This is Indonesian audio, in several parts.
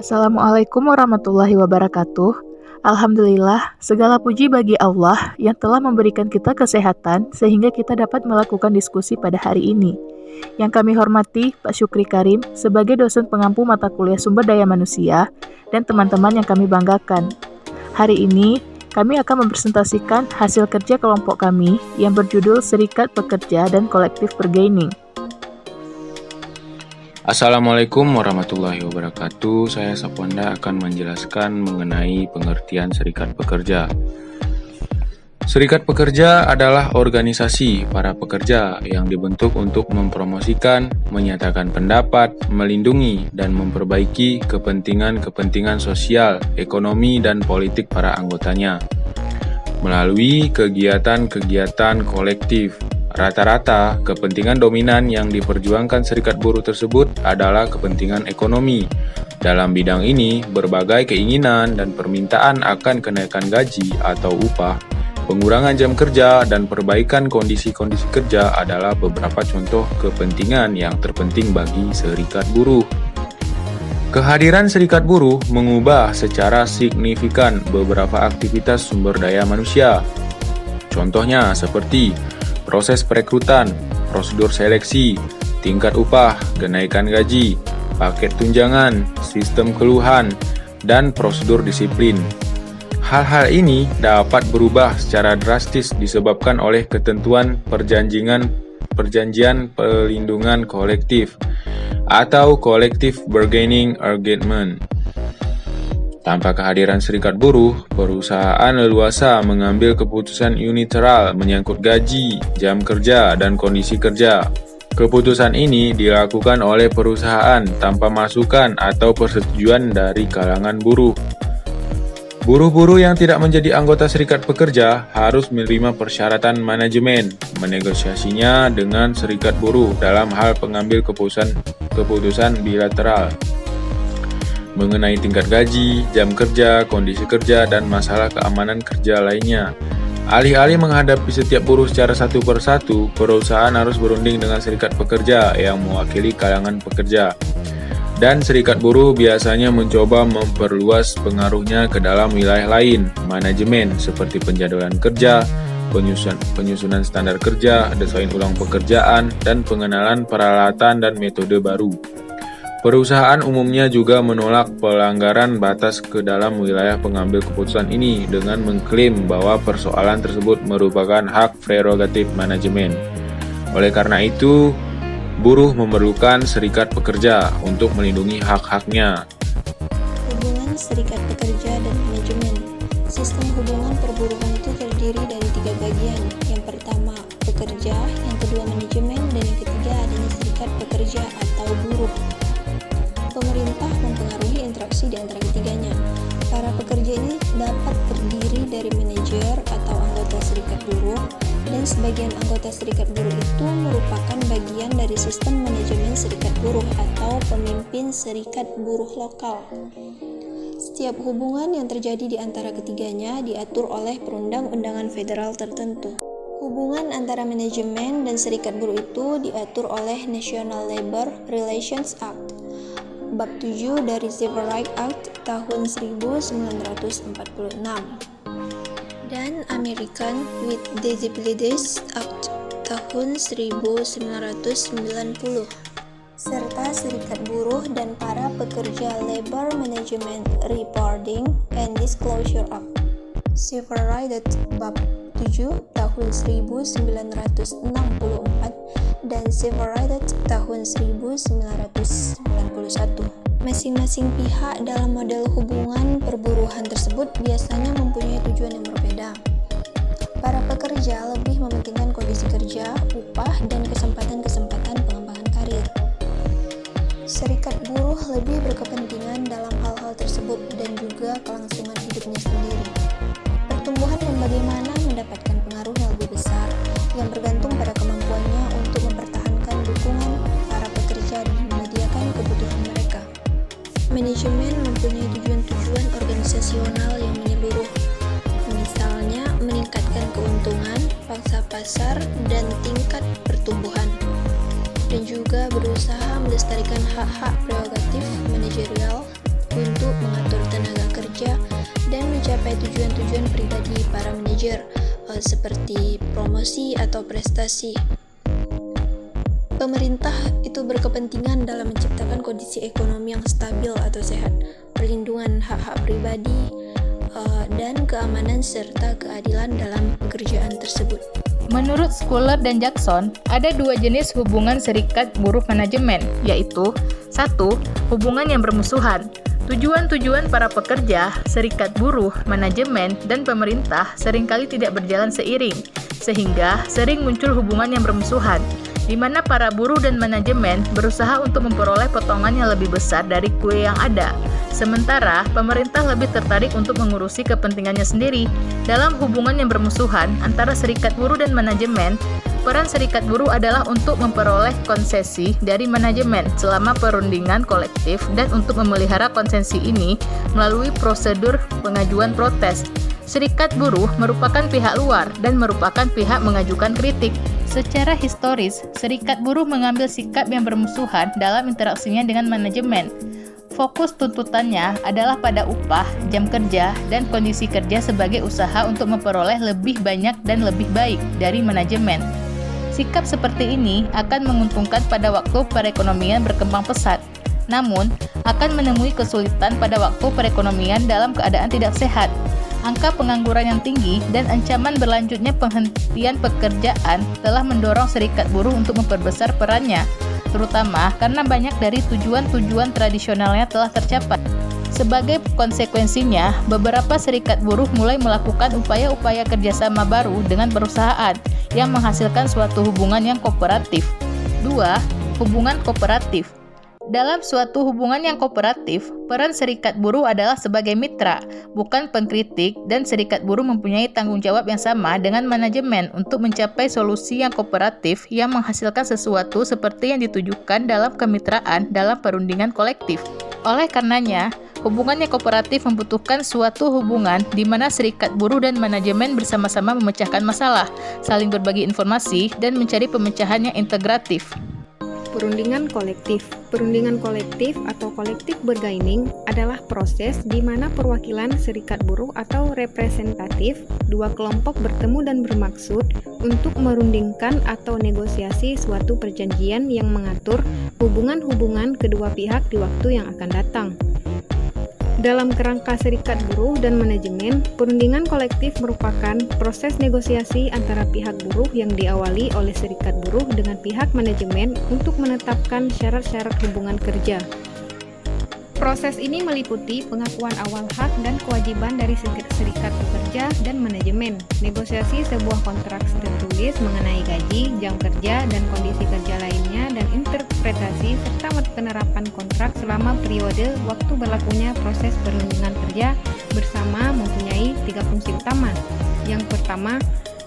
Assalamualaikum warahmatullahi wabarakatuh. Alhamdulillah, segala puji bagi Allah yang telah memberikan kita kesehatan sehingga kita dapat melakukan diskusi pada hari ini. Yang kami hormati Pak Syukri Karim sebagai dosen pengampu mata kuliah sumber daya manusia dan teman-teman yang kami banggakan. Hari ini, kami akan mempresentasikan hasil kerja kelompok kami yang berjudul Serikat Pekerja dan Kolektif Bargaining. Assalamualaikum warahmatullahi wabarakatuh. Saya Sapwanda akan menjelaskan mengenai pengertian serikat pekerja. Serikat pekerja adalah organisasi para pekerja yang dibentuk untuk mempromosikan, menyatakan pendapat, melindungi, dan memperbaiki kepentingan-kepentingan sosial, ekonomi, dan politik para anggotanya melalui kegiatan-kegiatan kolektif. Rata-rata, kepentingan dominan yang diperjuangkan serikat buruh tersebut adalah kepentingan ekonomi. Dalam bidang ini, berbagai keinginan dan permintaan akan kenaikan gaji atau upah, pengurangan jam kerja, dan perbaikan kondisi-kondisi kerja adalah beberapa contoh kepentingan yang terpenting bagi serikat buruh. Kehadiran serikat buruh mengubah secara signifikan beberapa aktivitas sumber daya manusia. Contohnya seperti proses perekrutan, prosedur seleksi, tingkat upah, kenaikan gaji, paket tunjangan, sistem keluhan, dan prosedur disiplin. Hal-hal ini dapat berubah secara drastis disebabkan oleh ketentuan perjanjian pelindungan kolektif atau Collective Bargaining Agreement. Tanpa kehadiran serikat buruh, perusahaan leluasa mengambil keputusan unilateral menyangkut gaji, jam kerja, dan kondisi kerja. Keputusan ini dilakukan oleh perusahaan tanpa masukan atau persetujuan dari kalangan buruh. Buruh-buruh yang tidak menjadi anggota serikat pekerja harus menerima persyaratan manajemen, menegosiasinya dengan serikat buruh dalam hal pengambil keputusan bilateral mengenai tingkat gaji, jam kerja, kondisi kerja, dan masalah keamanan kerja lainnya. Alih-alih menghadapi setiap buruh secara satu persatu, perusahaan harus berunding dengan serikat pekerja yang mewakili kalangan pekerja. Dan serikat buruh biasanya mencoba memperluas pengaruhnya ke dalam wilayah lain, manajemen, seperti penjadwalan kerja, penyusunan standar kerja, desain ulang pekerjaan, dan pengenalan peralatan dan metode baru. Perusahaan umumnya juga menolak pelanggaran batas ke dalam wilayah pengambil keputusan ini dengan mengklaim bahwa persoalan tersebut merupakan hak prerogatif manajemen. Oleh karena itu, buruh memerlukan serikat pekerja untuk melindungi hak-haknya. Hubungan serikat pekerja dan manajemen. Sistem hubungan perburuhan itu terdiri dari 3 bagian. Yang pertama, pekerja, yang kedua manajemen, dan yang ketiga adanya serikat pekerja atau buruh. Pemerintah mempengaruhi interaksi di antara ketiganya. Para pekerja ini dapat terdiri dari manajer atau anggota serikat buruh, dan sebagian anggota serikat buruh itu merupakan bagian dari sistem manajemen serikat buruh atau pemimpin serikat buruh lokal. Setiap hubungan yang terjadi di antara ketiganya diatur oleh perundang-undangan federal tertentu. Hubungan antara manajemen dan serikat buruh itu diatur oleh National Labor Relations Act, Bab 7 dari Civil Rights Act tahun 1946 dan American with Disabilities Act tahun 1990 serta serikat buruh dan para pekerja Labor Management Reporting and Disclosure Act, Civil Rights Bab 7 tahun 1964 dan Civil Rights tahun 1991. Masing-masing pihak dalam model hubungan perburuhan tersebut biasanya mempunyai tujuan yang berbeda. Para pekerja lebih mementingkan kondisi kerja, upah, dan kesempatan-kesempatan pengembangan karir. Serikat buruh lebih berkepentingan dalam hal-hal tersebut dan juga kelangsungan hidupnya sendiri. Pertumbuhan dan bagaimana mendapatkan pengaruh yang lebih besar yang bergantung pada kemampuannya untuk mempertahankan dukungan para pekerja dan menyediakan kebutuhan mereka. Manajemen mempunyai tujuan-tujuan organisasional yang menyeluruh, misalnya meningkatkan keuntungan, pangsa pasar, dan tingkat pertumbuhan, dan juga berusaha melestarikan hak-hak prerogatif manajerial untuk tujuan pribadi para manajer, seperti promosi atau prestasi. Pemerintah itu berkepentingan dalam menciptakan kondisi ekonomi yang stabil atau sehat, perlindungan hak-hak pribadi, dan keamanan serta keadilan dalam pekerjaan tersebut. Menurut Schuller dan Jackson, ada dua jenis hubungan serikat buruh manajemen, yaitu 1. Hubungan yang bermusuhan. Tujuan-tujuan para pekerja, serikat buruh, manajemen, dan pemerintah seringkali tidak berjalan seiring, sehingga sering muncul hubungan yang bermusuhan, di mana para buruh dan manajemen berusaha untuk memperoleh potongan yang lebih besar dari kue yang ada. Sementara, pemerintah lebih tertarik untuk mengurusi kepentingannya sendiri. Dalam hubungan yang bermusuhan antara serikat buruh dan manajemen, peran serikat buruh adalah untuk memperoleh konsesi dari manajemen selama perundingan kolektif dan untuk memelihara konsesi ini melalui prosedur pengajuan protes. Serikat buruh merupakan pihak luar dan merupakan pihak mengajukan kritik. Secara historis, serikat buruh mengambil sikap yang bermusuhan dalam interaksinya dengan manajemen. Fokus tuntutannya adalah pada upah, jam kerja, dan kondisi kerja sebagai usaha untuk memperoleh lebih banyak dan lebih baik dari manajemen. Sikap seperti ini akan menguntungkan pada waktu perekonomian berkembang pesat, namun akan menemui kesulitan pada waktu perekonomian dalam keadaan tidak sehat. Angka pengangguran yang tinggi dan ancaman berlanjutnya penghentian pekerjaan telah mendorong serikat buruh untuk memperbesar perannya, terutama karena banyak dari tujuan-tujuan tradisionalnya telah tercapai. Sebagai konsekuensinya, beberapa serikat buruh mulai melakukan upaya-upaya kerjasama baru dengan perusahaan yang menghasilkan suatu hubungan yang kooperatif. 2. Hubungan kooperatif. Dalam suatu hubungan yang kooperatif, peran serikat buruh adalah sebagai mitra, bukan pengkritik, dan serikat buruh mempunyai tanggung jawab yang sama dengan manajemen untuk mencapai solusi yang kooperatif yang menghasilkan sesuatu seperti yang ditujukan dalam kemitraan dalam perundingan kolektif. Oleh karenanya, hubungan yang kooperatif membutuhkan suatu hubungan di mana serikat buruh dan manajemen bersama-sama memecahkan masalah, saling berbagi informasi, dan mencari pemecahan yang integratif. Perundingan kolektif. Perundingan kolektif atau collective bargaining adalah proses di mana perwakilan serikat buruh atau representatif dua kelompok bertemu dan bermaksud untuk merundingkan atau negosiasi suatu perjanjian yang mengatur hubungan-hubungan kedua pihak di waktu yang akan datang. Dalam kerangka serikat buruh dan manajemen, perundingan kolektif merupakan proses negosiasi antara pihak buruh yang diawali oleh serikat buruh dengan pihak manajemen untuk menetapkan syarat-syarat hubungan kerja. Proses ini meliputi pengakuan awal hak dan kewajiban dari serikat pekerja dan manajemen, negosiasi sebuah kontrak tertulis mengenai gaji, jam kerja, dan kondisi kerja lainnya, dan interpretasi serta penerapan kontrak selama periode waktu berlakunya proses perundingan kerja bersama mempunyai 3 fungsi utama. Yang pertama,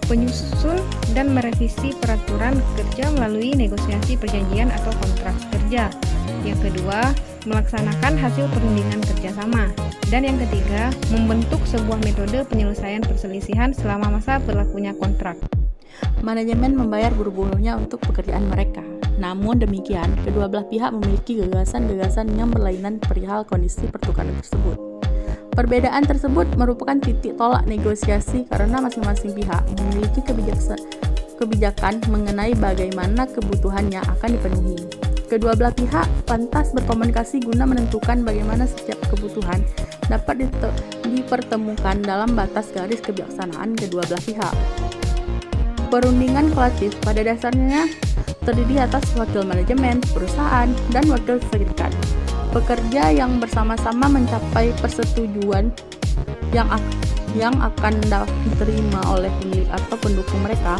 menyusun dan merevisi peraturan kerja melalui negosiasi perjanjian atau kontrak kerja. Yang kedua, melaksanakan hasil perundingan kerjasama. Dan yang ketiga, membentuk sebuah metode penyelesaian perselisihan selama masa berlakunya kontrak. Manajemen membayar buruh-buruhnya untuk pekerjaan mereka. Namun demikian, kedua belah pihak memiliki gagasan-gagasan yang berlainan perihal kondisi pertukaran tersebut. Perbedaan tersebut merupakan titik tolak negosiasi karena masing-masing pihak memiliki kebijakan mengenai bagaimana kebutuhannya akan dipenuhi. Kedua belah pihak pantas berkomunikasi guna menentukan bagaimana setiap kebutuhan dapat dipertemukan dalam batas garis kebijaksanaan kedua belah pihak. Perundingan kolektif pada dasarnya terdiri atas wakil manajemen, perusahaan, dan wakil serikat. Pekerja yang bersama-sama mencapai persetujuan yang akan diterima oleh pemilik atau pendukung mereka.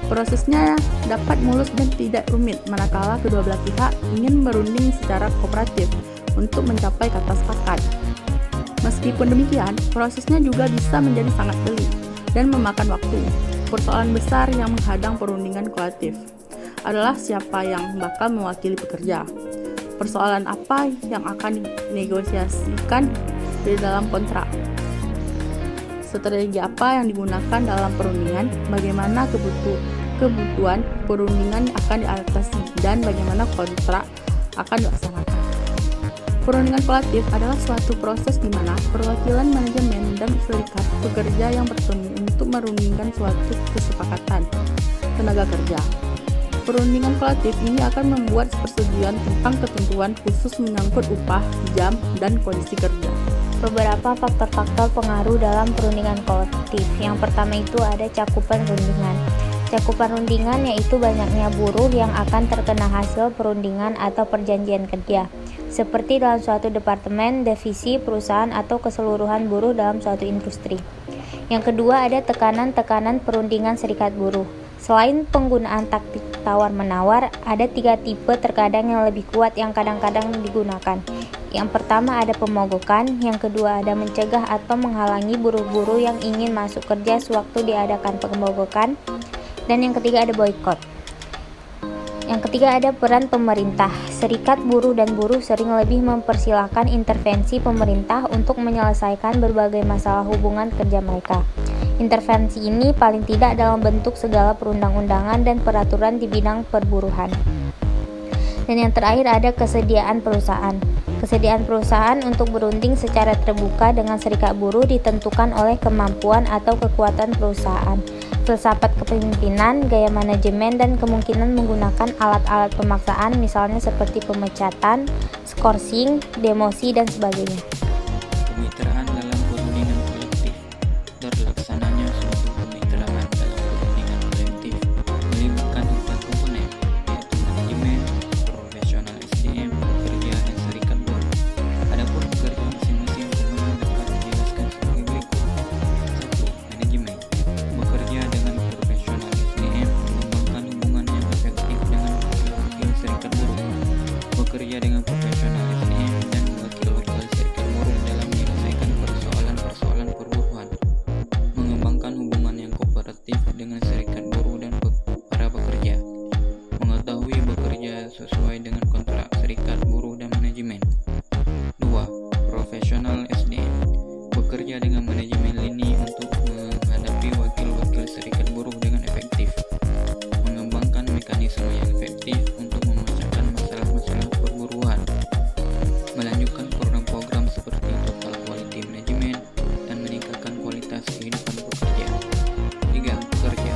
Prosesnya dapat mulus dan tidak rumit manakala kedua belah pihak ingin berunding secara kooperatif untuk mencapai kata sepakat. Meskipun demikian, prosesnya juga bisa menjadi sangat pelik dan memakan waktu. Persoalan besar yang menghadang perundingan kolektif adalah siapa yang bakal mewakili pekerja. Persoalan apa yang akan dinegosiasikan di dalam kontrak. Strategi apa yang digunakan dalam perundingan, bagaimana kebutuhan perundingan akan diatasi, dan bagaimana kontrak akan dilaksanakan. Perundingan kolektif adalah suatu proses di mana perwakilan manajemen dan serikat pekerja yang bertemu untuk merundingkan suatu kesepakatan tenaga kerja. Perundingan kolektif ini akan membuat persetujuan tentang ketentuan khusus menyangkut upah, jam, dan kondisi kerja. Beberapa faktor-faktor pengaruh dalam perundingan kolektif. Yang pertama itu ada cakupan rundingan. Cakupan rundingan yaitu banyaknya buruh yang akan terkena hasil perundingan atau perjanjian kerja, seperti dalam suatu departemen, divisi, perusahaan, atau keseluruhan buruh dalam suatu industri. Yang kedua ada tekanan-tekanan perundingan serikat buruh. Selain penggunaan taktik tawar-menawar, ada 3 tipe terkadang yang lebih kuat yang kadang-kadang digunakan. Yang pertama ada pemogokan, yang kedua ada mencegah atau menghalangi buruh-buruh yang ingin masuk kerja sewaktu diadakan pemogokan, dan yang ketiga ada boikot. Yang ketiga ada peran pemerintah. Serikat buruh dan buruh sering lebih mempersilahkan intervensi pemerintah untuk menyelesaikan berbagai masalah hubungan kerja mereka. Intervensi ini paling tidak dalam bentuk segala perundang-undangan dan peraturan di bidang perburuhan. Dan yang terakhir ada kesediaan perusahaan. Kesediaan perusahaan untuk berunding secara terbuka dengan serikat buruh ditentukan oleh kemampuan atau kekuatan perusahaan, filsafat kepemimpinan, gaya manajemen, dan kemungkinan menggunakan alat-alat pemaksaan misalnya seperti pemecatan, skorsing, demosi, dan sebagainya. Kemitraan dalam perundingan kolektif. Terlaksananya suatu kemitraan dalam perundingan kolektif melibatkan 4 komponen, yaitu manajemen, profesional SDM, pekerja, dan serikat buruh. Adapun pekerja masing-masing komponen dapat dijelaskan sebagai berikut. 1. Manajemen bekerja dengan profesional SDM mengembangkan hubungan yang efektif dengan wakil-wakil serikat buruh. Bekerja dengan profesional SDM dan wakil-wakil serikat buruh dalam menyelesaikan persoalan-persoalan perburuhan. Mengembangkan hubungan yang kooperatif dengan serikat buruh dan para pekerja. Mengetahui bekerja sesuai dengan kontrak serikat buruh dan manajemen. 2. Profesional SDM bekerja dengan manajemen lini untuk menghadapi wakil-wakil serikat buruh dengan efektif. Mengembangkan mekanisme yang efektif untuk memecahkan masalah-masalah perburuhan. Melanjutkan program-program seperti total quality management dan meningkatkan kualitas kehidupan pekerja. 3. Pekerja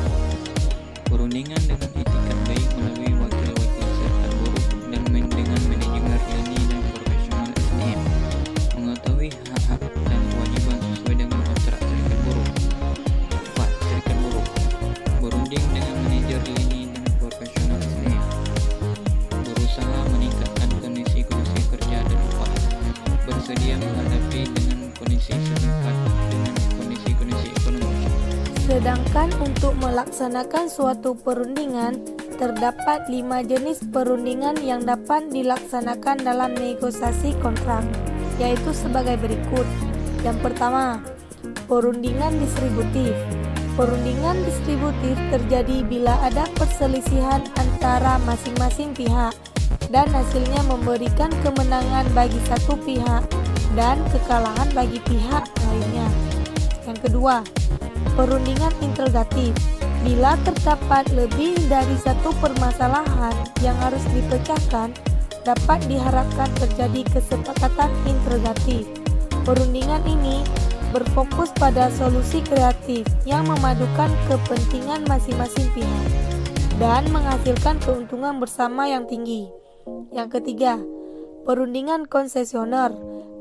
perundingan dengan itikat baik melalui wakil-wakil serikat buruh dan dengan manajemen lini dan profesional SDM. Mengetahui hak-hak dan kewajiban sesuai dengan kontrak serikat buruh. 4. Serikat buruh berunding dengan manajer lini dan profesional SDM. Berusaha meningkatkan kondisi-kondisi kerja dan upah. Bersedia menghadapi dengan kondisi setempat dengan kondisi-kondisi ekonomi. Sedangkan untuk melaksanakan suatu perundingan, terdapat 5 jenis perundingan yang dapat dilaksanakan dalam negosiasi kontrak, yaitu sebagai berikut. Yang pertama, perundingan distributif. Perundingan distributif terjadi bila ada perselisihan antara masing-masing pihak dan hasilnya memberikan kemenangan bagi satu pihak dan kekalahan bagi pihak lainnya. Yang kedua, perundingan integratif. Bila terdapat lebih dari satu permasalahan yang harus dipecahkan, dapat diharapkan terjadi kesepakatan integratif. Perundingan ini berfokus pada solusi kreatif yang memadukan kepentingan masing-masing pihak dan menghasilkan keuntungan bersama yang tinggi. Yang ketiga, perundingan konsesioner.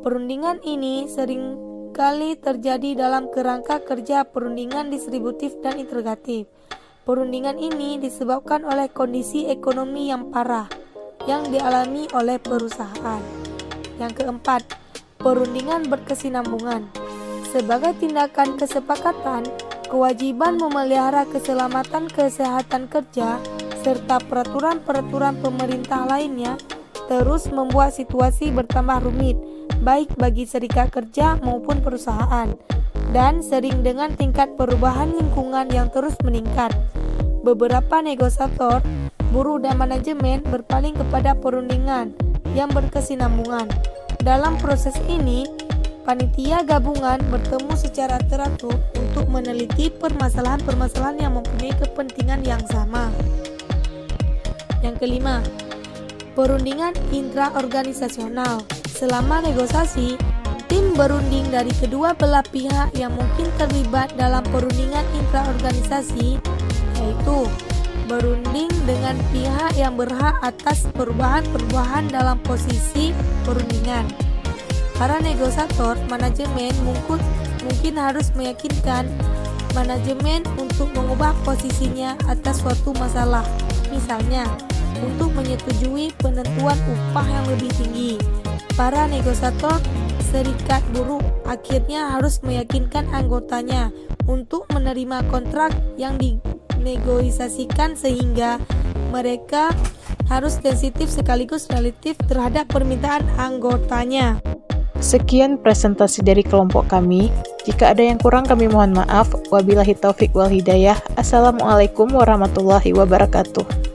Perundingan ini sering kali terjadi dalam kerangka kerja perundingan distributif dan integratif. Perundingan ini disebabkan oleh kondisi ekonomi yang parah yang dialami oleh perusahaan. Yang keempat, perundingan berkesinambungan. Sebagai tindakan kesepakatan, kewajiban memelihara keselamatan kesehatan kerja serta peraturan-peraturan pemerintah lainnya terus membuat situasi bertambah rumit, baik bagi serikat kerja maupun perusahaan, dan sering dengan tingkat perubahan lingkungan yang terus meningkat. Beberapa negosiator, buruh dan manajemen berpaling kepada perundingan yang berkesinambungan. Dalam proses ini, panitia gabungan bertemu secara teratur untuk meneliti permasalahan-permasalahan yang mempunyai kepentingan yang sama. Yang kelima, perundingan intraorganisasional. Selama negosiasi, tim berunding dari kedua belah pihak yang mungkin terlibat dalam perundingan intraorganisasi, yaitu berunding dengan pihak yang berhak atas perubahan-perubahan dalam posisi perundingan. Para negosiator manajemen mungkin harus meyakinkan manajemen untuk mengubah posisinya atas suatu masalah, misalnya untuk menyetujui penentuan upah yang lebih tinggi. Para negosiator serikat buruh akhirnya harus meyakinkan anggotanya untuk menerima kontrak yang dinegosiasikan sehingga mereka harus sensitif sekaligus relatif terhadap permintaan anggotanya. Sekian presentasi dari kelompok kami. Jika ada yang kurang kami mohon maaf. Wabillahi taufik wal hidayah. Assalamualaikum warahmatullahi wabarakatuh.